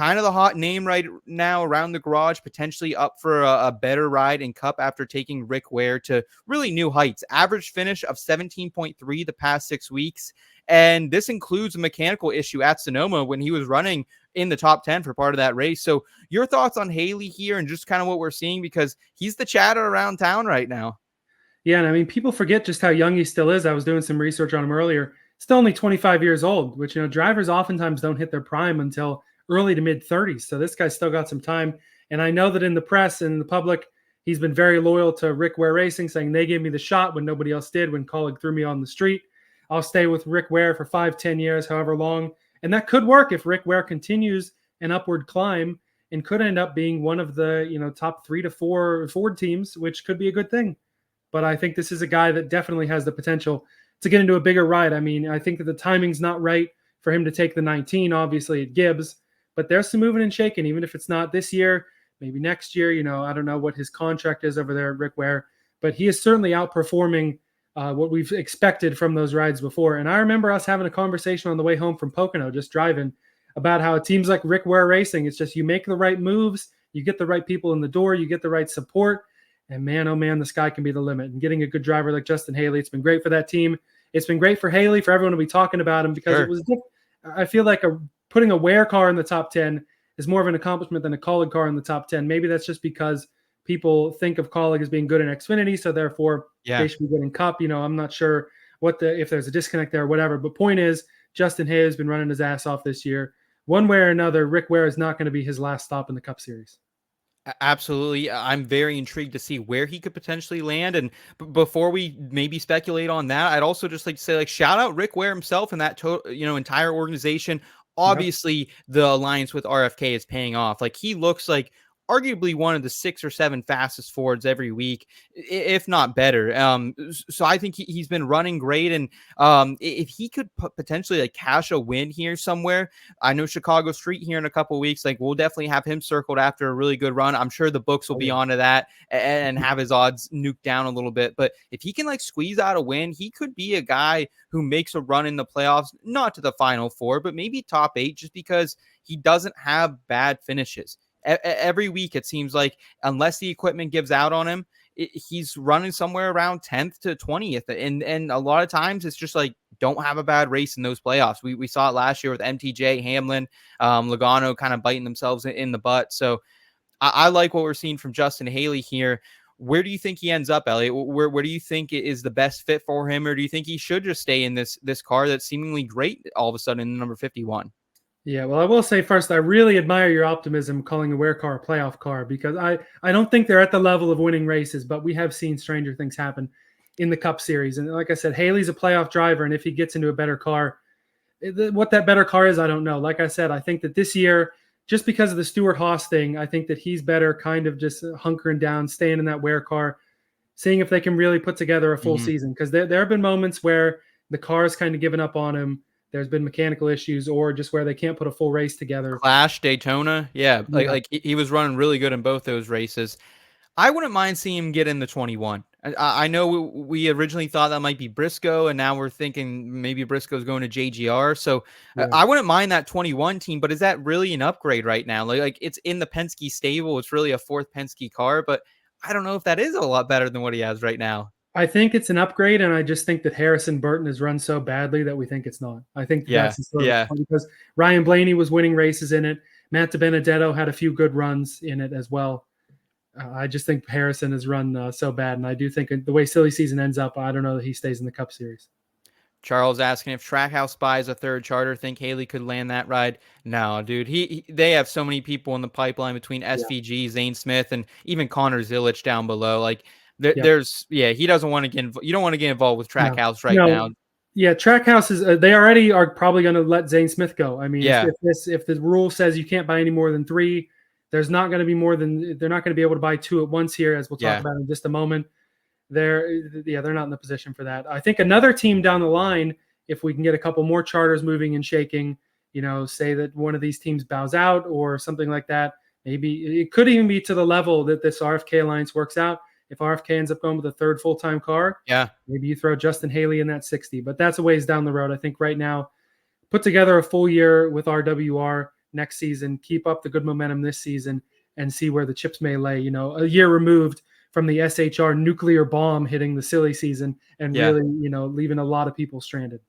kind of the hot name right now around the garage, potentially up for a better ride in Cup after taking Rick Ware to really new heights. Average finish of 17.3 the past 6 weeks. And this includes a mechanical issue at Sonoma when he was running in the top 10 for part of that race. So your thoughts on Haley here and just kind of what we're seeing, because he's the chatter around town right now. Yeah, and I mean, people forget just how young he still is. I was doing some research on him earlier. Still only 25 years old, which, drivers oftentimes don't hit their prime until early to mid 30s. So this guy's still got some time. And I know that in the press and the public, he's been very loyal to Rick Ware Racing, saying they gave me the shot when nobody else did, when Colleague threw me on the street. I'll stay with Rick Ware for 5-10 years, however long. And that could work if Rick Ware continues an upward climb and could end up being one of the, top 3 to 4 Ford teams, which could be a good thing. But I think this is a guy that definitely has the potential to get into a bigger ride. I mean, I think that the timing's not right for him to take the 19, obviously, at Gibbs. But there's some moving and shaking, even if it's not this year, maybe next year. I don't know what his contract is over there at Rick Ware. But he is certainly outperforming what we've expected from those rides before. And I remember us having a conversation on the way home from Pocono, just driving, about how it seems like Rick Ware Racing, it's just you make the right moves, you get the right people in the door, you get the right support. And man, oh man, the sky can be the limit. And getting a good driver like Justin Haley, it's been great for that team. It's been great for Haley, for everyone to be talking about him, because I feel like putting a Ware car in the top 10 is more of an accomplishment than a Colleague car in the top 10. Maybe that's just because people think of Colleague as being good in Xfinity, so therefore they should be good in Cup. I'm not sure if there's a disconnect there or whatever. But point is, Justin Haley's been running his ass off this year. One way or another, Rick Ware is not going to be his last stop in the Cup Series. Absolutely. I'm very intrigued to see where he could potentially land. And before we maybe speculate on that, I'd also just like to say, shout out Rick Ware himself and that entire organization. Obviously, the alliance with RFK is paying off. He looks like arguably one of the 6 or 7 fastest Fords every week, if not better. So I think he's been running great. And if he could potentially cash a win here somewhere, I know Chicago Street here in a couple of weeks, we'll definitely have him circled after a really good run. I'm sure the books will be onto that and have his odds nuked down a little bit. But if he can squeeze out a win, he could be a guy who makes a run in the playoffs, not to the Final Four, but maybe top 8, just because he doesn't have bad finishes. Every week, it seems like, unless the equipment gives out on him, he's running somewhere around 10th to 20th. And a lot of times it's just don't have a bad race in those playoffs. We saw it last year with MTJ, Hamlin, Logano kind of biting themselves in the butt. So I like what we're seeing from Justin Haley here. Where do you think he ends up, Elliot? Where do you think is the best fit for him? Or do you think he should just stay in this car that's seemingly great all of a sudden in number 51? Yeah, well, I will say first, I really admire your optimism calling a Ware car a playoff car, because I don't think they're at the level of winning races, but we have seen stranger things happen in the Cup Series. And like I said, Haley's a playoff driver, and if he gets into a better car, what that better car is, I don't know. Like I said, I think that this year, just because of the Stewart-Haas thing, I think that he's better kind of just hunkering down, staying in that Ware car, seeing if they can really put together a full season. Because there have been moments where the car's kind of given up on him. There's been mechanical issues, or just where they can't put a full race together. Clash, Daytona. Yeah. He was running really good in both those races. I wouldn't mind seeing him get in the 21. I know we originally thought that might be Briscoe, and now we're thinking maybe Briscoe's going to JGR. So I wouldn't mind that 21 team, but is that really an upgrade right now? It's in the Penske stable. It's really a 4th Penske car, but I don't know if that is a lot better than what he has right now. I think it's an upgrade, and I just think that Harrison Burton has run so badly that we think it's not. I think that's the story, because Ryan Blaney was winning races in it. Matt DiBenedetto had a few good runs in it as well. I just think Harrison has run so bad, and I do think the way silly season ends up, I don't know that he stays in the Cup Series. Charles asking if Trackhouse buys a 3rd charter, think Haley could land that ride? No, dude. They have so many people in the pipeline between SVG, Zane Smith, and even Connor Zilic down below. He doesn't want to get you don't want to get involved with Trackhouse now. Yeah, Trackhouse is they already are probably going to let Zane Smith go. I mean, if the rule says you can't buy any more than 3, there's not going to be more than they're not going to be able to buy 2 at once here, as we'll talk about in just a moment. They're not in the position for that. I think another team down the line, if we can get a couple more charters moving and shaking, say that one of these teams bows out or something like that, maybe it could even be to the level that this RFK alliance works out. If RFK ends up going with a 3rd full-time car, maybe you throw Justin Haley in that 60. But that's a ways down the road. I think right now, put together a full year with RWR, next season, keep up the good momentum this season, and see where the chips may lay. A year removed from the SHR nuclear bomb hitting the silly season and Yeah. really, leaving a lot of people stranded.